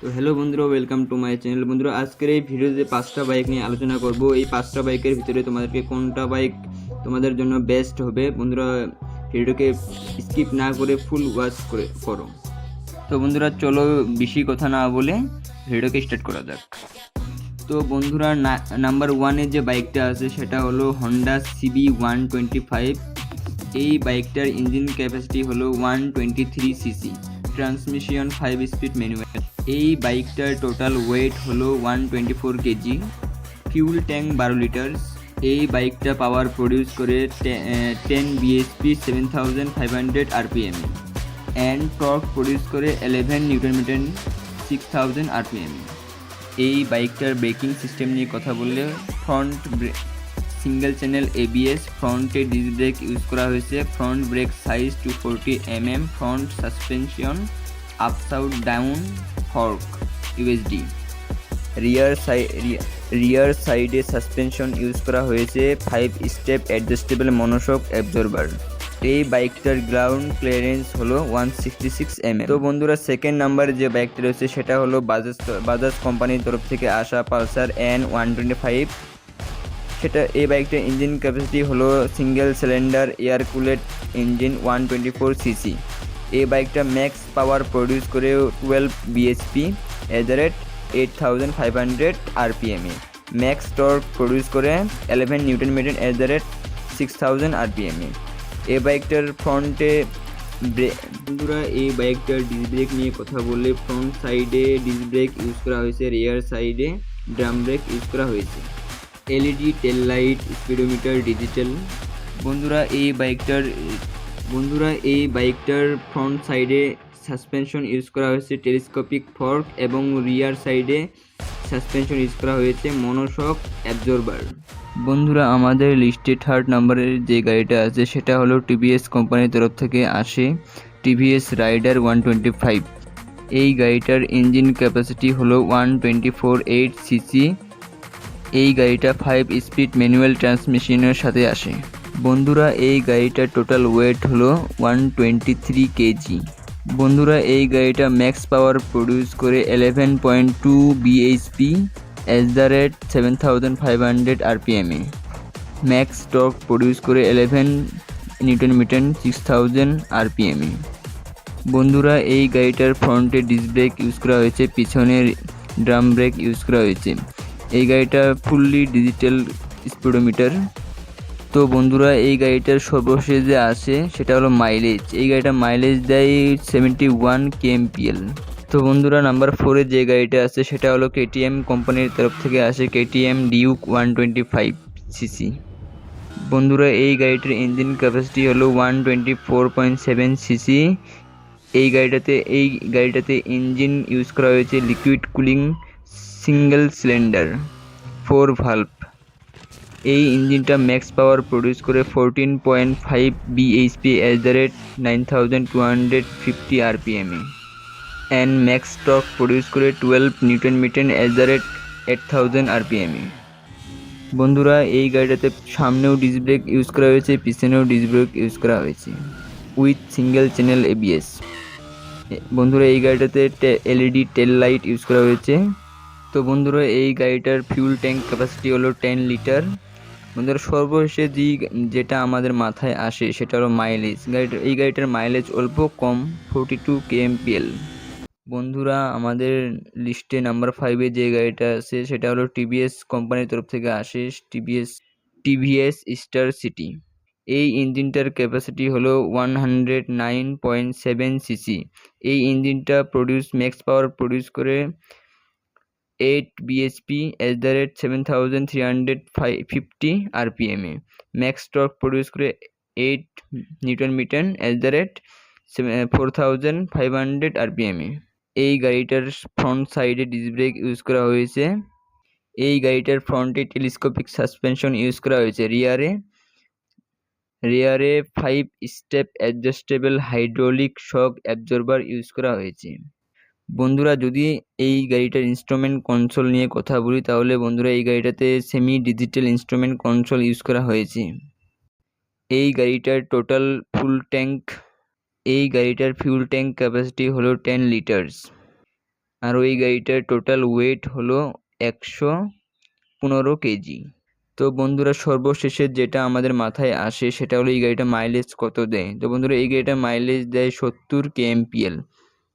তো হ্যালো বন্ধুরা, welcome to my channel. বন্ধুরা, আজকের এই ভিডিওতে 5টা বাইক নিয়ে আলোচনা করব। এই 5টা বাইকের ভিতরে তোমাদেরকে কোনটা বাইক তোমাদের জন্য বেস্ট হবে। বন্ধুরা, ভিডিওকে স্কিপ না করে ফুল ওয়াচ করো। তো বন্ধুরা, চলো বেশি কথা না বলে ভিডিওকে স্টার্ট করা যাক। তো বন্ধুরা, নাম্বার 1-এ যে বাইকটা আছে সেটা হলো হন্ডা CB125। এই বাইকটার ইঞ্জিন ক্যাপাসিটি হলো 123 সিসি, ট্রান্সমিশন 5 স্পিড ম্যানুয়াল। এই বাইকটার টোটাল ওয়েট হলো 124 কেজি, ফিউল ট্যাঙ্ক 12 লিটার। এই বাইকটা পাওয়ার প্রডিউস করে 10 bhp 7500 rpm and torque produce করে 11 নিউটন মিটার 6000 rpm। এই বাইকটার ব্রেকিং সিস্টেম নিয়ে কথা বললে ফ্রন্ট সিঙ্গেল চ্যানেল ABS, ফ্রন্টে ডিস্ক ব্রেক ইউজ করা হয়েছে, front brake size 240 mm, front suspension upside down fork USD, রিয়ার সাইডে সাসপেনশন ইউজ করা হয়েছে 5 স্টেপ অ্যাডজাস্টেবল মনোশক অ্যাবজর্বার। এই বাইকটার গ্রাউন্ড ক্লিয়ারেন্স হলো 166 mm। তো বন্ধুরা, সেকেন্ড নাম্বার যে বাইকটা রয়েছে সেটা হলো বাজাজ কোম্পানির তরফ থেকে আসা পালসার N125। এই বাইকটার ইঞ্জিন ক্যাপাসিটি হলো single cylinder air cooled engine 124 CC. এই বাইকটা ম্যাক্স পাওয়ার প্রডিউস করে 12 bhp @8500 rpm, max torque produce করে 11 নিউটন মিটার @6000 rpm। এই বাইকটার বন্ধুরা, এই বাইকটার ডিস্ক ব্রেক নিয়ে কথা বললে ফ্রন্ট সাইডে ডিস্ক ব্রেক ইউজ করা হয়েছে, রিয়ার সাইডে ড্রাম ব্রেক ইউজ করা হয়েছে, LED টেল লাইট, স্পিডোমিটার ডিজিটাল। বন্ধুরা, এই বাইকটার ফ্রন্ট সাইডে সাসপেনশন ইউজ করা হয়েছে টেলিস্কোপিক ফর্ক এবং রিয়ার সাইডে সাসপেনশন ইউজ করা হয়েছে মনোশক অ্যাবজর্বার। বন্ধুরা, আমাদের লিস্টে থার্ড নাম্বারের যে গাড়িটা আছে সেটা হলো TVS কোম্পানির তরফ থেকে আসে TVS রাইডার 125। এই গাড়িটার ইঞ্জিন ক্যাপাসিটি হলো 124.8 সিসি। এই গাড়িটা 5 স্পিড ম্যানুয়াল ট্রান্সমিশনের সাথে আসে। বন্ধুরা, এই গাড়িটার টোটাল ওয়েট হলো 123 কেজি। বন্ধুরা, এই গাড়িটা ম্যাক্স পাওয়ার প্রডিউস করে 11.2 bhp @7500 rpm, max torque produce করে 11 নিউটন মিটার 6000 rpm। বন্ধুরা, এই গাড়িটার ফ্রন্টে ডিস্ক ব্রেক ইউজ করা হয়েছে, পিছনে ড্রাম ব্রেক ইউজ করা হয়েছে। এই গাড়িটা ফুললি ডিজিটাল স্পিডোমিটার। তো বন্ধুরা, এই গাড়িটার সর্বশেষ যে আসে সেটা হলো মাইলেজ। এই গাড়িটা মাইলেজ দেয় 71 kmpl। তো বন্ধুরা, নাম্বার 4-এ যে গাড়িটা আছে সেটা হলো KTM কোম্পানির তরফ থেকে আসে KTM ডিউক 125 সিসি। বন্ধুরা, এই গাড়িটার ইঞ্জিন ক্যাপাসিটি হলো 124.7 সিসি। এই গাড়িটাতে ইঞ্জিন ইউজ করা হয়েছে liquid cooling single cylinder 4 valve. এই ইঞ্জিনটা ম্যাক্স পাওয়ার প্রডিউস করে 14.5 bhp @9250 rpm and max torque produce করে 12 নিউটন মিটার @8000 rpm। বন্ধুরা, এই গাড়িটাতে সামনেও ডিস্ক ব্রেক ইউজ করা হয়েছে, পিছনেও ডিস্ক ব্রেক ইউজ করা হয়েছে উইথ সিঙ্গেল চ্যানেল ABS। বন্ধুরা, এই গাড়িটাতে LED টেল লাইট ইউজ করা হয়েছে। তো বন্ধুরা, এই গাড়িটার ফিউল ট্যাঙ্ক ক্যাপাসিটি হলো 10 লিটার। বন্ধুরা, সর্বশেষে যেটা আমাদের মাথায় আসে সেটা হলো মাইলেজ। এই গাড়িটার মাইলেজ অল্প কম, 42 kmpl। বন্ধুরা, আমাদের লিস্টে নাম্বার 5-এ যে গাড়িটা আছে সেটা হলো TVS কোম্পানির তরফ থেকে আসে TVS স্টার সিটি। এই ইঞ্জিনটার ক্যাপাসিটি হলো 109.7 সিসি। এই ইঞ্জিনটা ম্যাক্স পাওয়ার প্রডিউস করে 8 bhp @7350 rpm, max torque produce করে 8 নিউটন মিটার @4500 rpm। এই গাড়িটার ফ্রন্ট সাইডে ডিস্ক ব্রেক ইউজ করা হয়েছে। এই গাড়িটার ফ্রন্টে টেলিস্কোপিক সাসপেনশন ইউজ করা হয়েছে। রিয়ারে 5 step adjustable hydraulic shock absorber use করা হয়েছে। বন্ধুরা, যদি এই গাড়িটার ইনস্ট্রুমেন্ট কনসোল নিয়ে কথা বলি তাহলে বন্ধুরা, এই গাড়িটাতে semi digital instrument console use করা হয়েছে। এই গাড়িটার ফিউল ট্যাঙ্ক ক্যাপাসিটি হলো 10 লিটার্স। আর ওই গাড়িটার টোটাল ওয়েট হলো 115 কেজি। তো বন্ধুরা সর্বশেষে যেটা আমাদের মাথায় আসে সেটা হলো এই গাড়িটা মাইলেজ কত দেয়। তো বন্ধুরা এই গাড়িটা মাইলেজ দেয় 70 kmpl।